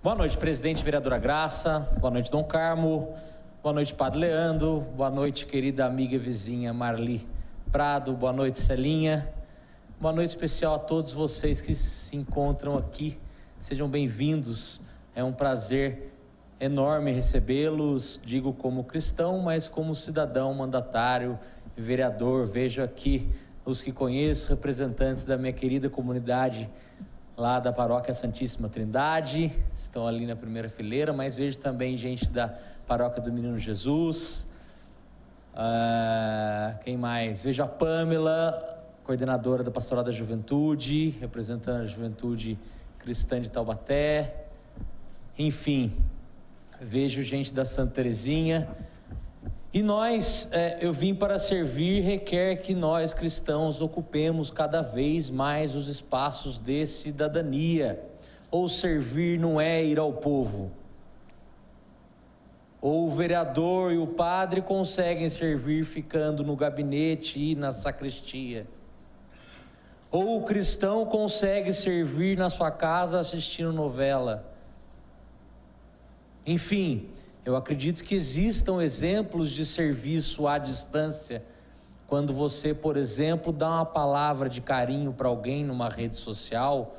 Boa noite, presidente, vereadora Graça. Boa noite, Dom Carmo. Boa noite, Padre Leandro. Boa noite, querida amiga e vizinha Marli Prado. Boa noite, Celinha. Boa noite especial a todos vocês que se encontram aqui. Sejam bem-vindos. É um prazer enorme recebê-los, digo como cristão, mas como cidadão, mandatário e vereador. Vejo aqui os que conheço, representantes da minha querida comunidade lá da Paróquia Santíssima Trindade, estão ali na primeira fileira, mas vejo também gente da Paróquia do Menino Jesus. Quem mais? Vejo a Pâmela, coordenadora da Pastoral da Juventude, representando a Juventude Cristã de Taubaté. Enfim, vejo gente da Santa Terezinha. E nós, eu vim para servir, requer que nós cristãos ocupemos cada vez mais os espaços de cidadania. Ou servir não é ir ao povo. Ou o vereador e o padre conseguem servir ficando no gabinete e na sacristia. Ou o cristão consegue servir na sua casa assistindo novela. Enfim, eu acredito que existam exemplos de serviço à distância, quando você, por exemplo, dá uma palavra de carinho para alguém numa rede social,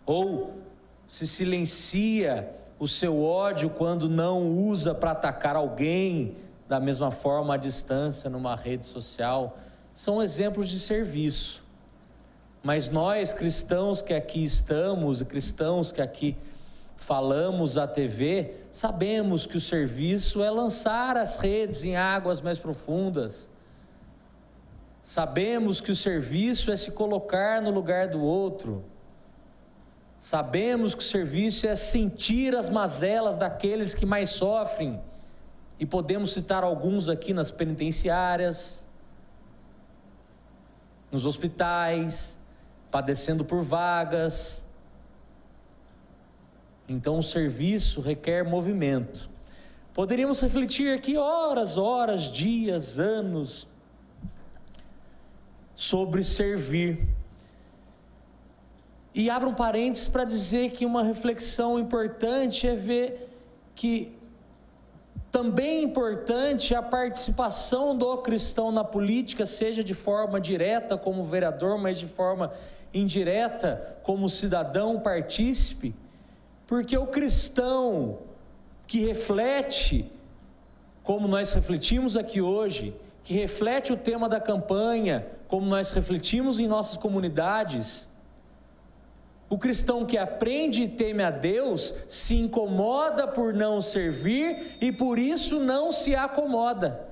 ou se silencia o seu ódio quando não usa para atacar alguém, da mesma forma à distância numa rede social. São exemplos de serviço. Mas nós, cristãos que aqui estamos, e cristãos que aqui falamos à TV, sabemos que o serviço é lançar as redes em águas mais profundas. Sabemos que o serviço é se colocar no lugar do outro. Sabemos que o serviço é sentir as mazelas daqueles que mais sofrem. E podemos citar alguns aqui nas penitenciárias, nos hospitais, padecendo por vagas. Então o serviço requer movimento. Poderíamos refletir aqui horas, dias, anos sobre servir. E abro um parênteses para dizer que uma reflexão importante é ver que também é importante a participação do cristão na política, seja de forma direta como vereador, mas de forma indireta como cidadão partícipe. Porque o cristão que reflete, como nós refletimos aqui hoje, que reflete o tema da campanha, como nós refletimos em nossas comunidades, o cristão que aprende e teme a Deus, se incomoda por não servir e por isso não se acomoda.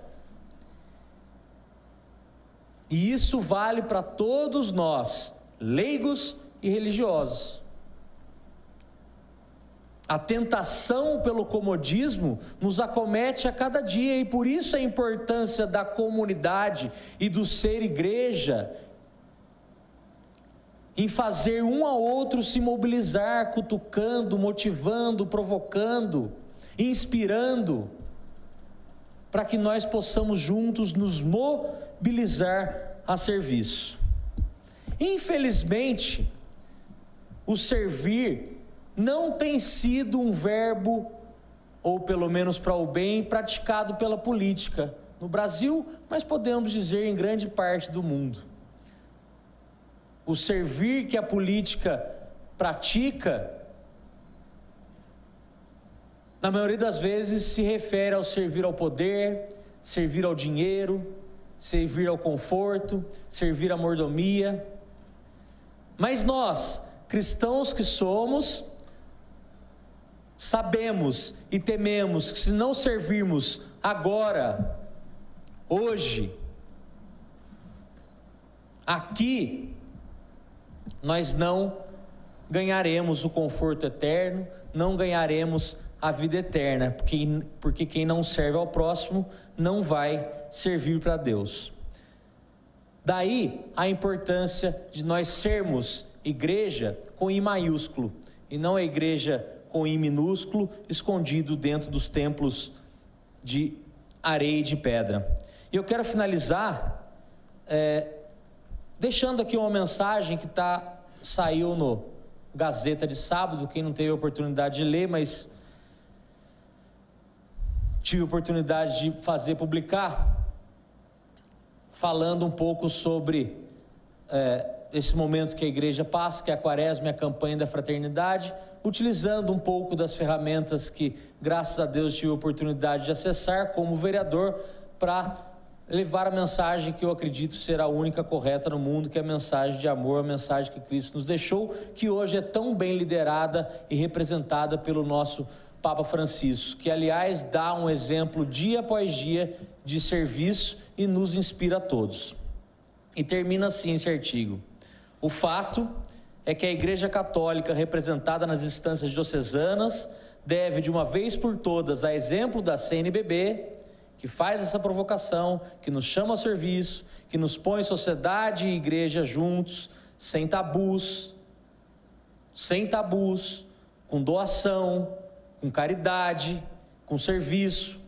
E isso vale para todos nós, leigos e religiosos. A tentação pelo comodismo nos acomete a cada dia e por isso a importância da comunidade e do ser igreja em fazer um ao outro se mobilizar, cutucando, motivando, provocando, inspirando, para que nós possamos juntos nos mobilizar a serviço. Infelizmente, o servir não tem sido um verbo, ou pelo menos para o bem, praticado pela política no Brasil, mas podemos dizer em grande parte do mundo. O servir que a política pratica, na maioria das vezes se refere ao servir ao poder, servir ao dinheiro, servir ao conforto, servir à mordomia. Mas nós, cristãos que somos, sabemos e tememos que se não servirmos agora, hoje, aqui, nós não ganharemos o conforto eterno, não ganharemos a vida eterna, porque quem não serve ao próximo não vai servir para Deus. Daí a importância de nós sermos igreja com I maiúsculo, e não a igreja com I minúsculo, escondido dentro dos templos de areia e de pedra. E eu quero finalizar deixando aqui uma mensagem que saiu Gazeta de sábado, quem não teve a oportunidade de ler, mas tive a oportunidade de fazer publicar, falando um pouco sobre esse momento que a igreja passa, que é a Quaresma e a campanha da fraternidade, utilizando um pouco das ferramentas que, graças a Deus, tive a oportunidade de acessar como vereador, para levar a mensagem que eu acredito ser a única correta no mundo, que é a mensagem de amor, a mensagem que Cristo nos deixou, que hoje é tão bem liderada e representada pelo nosso Papa Francisco, que, aliás, dá um exemplo dia após dia de serviço e nos inspira a todos. E termina assim esse artigo: o fato é que a Igreja Católica, representada nas instâncias diocesanas, deve, de uma vez por todas, a exemplo da CNBB, que faz essa provocação, que nos chama ao serviço, que nos põe sociedade e igreja juntos, sem tabus, com doação, com caridade, com serviço,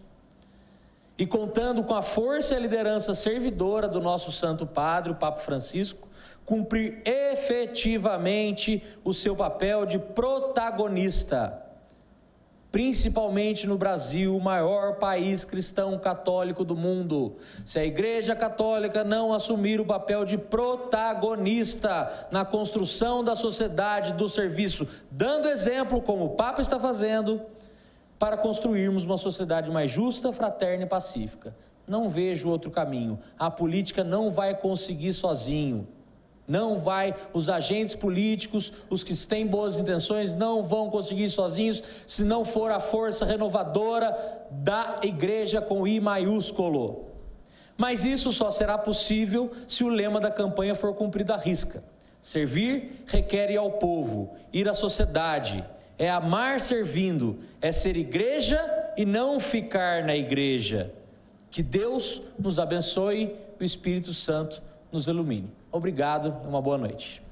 e contando com a força e a liderança servidora do nosso Santo Padre, o Papa Francisco, cumprir efetivamente o seu papel de protagonista, principalmente no Brasil, o maior país cristão católico do mundo. Se a Igreja Católica não assumir o papel de protagonista na construção da sociedade do serviço, dando exemplo, como o Papa está fazendo, para construirmos uma sociedade mais justa, fraterna e pacífica, não vejo outro caminho. A política não vai conseguir sozinho. Não vai, os agentes políticos, os que têm boas intenções, não vão conseguir sozinhos, se não for a força renovadora da igreja com I maiúsculo. Mas isso só será possível se o lema da campanha for cumprido à risca. Servir requer ir ao povo, ir à sociedade, é amar servindo, é ser igreja e não ficar na igreja. Que Deus nos abençoe, o Espírito Santo nos ilumine. Obrigado e uma boa noite.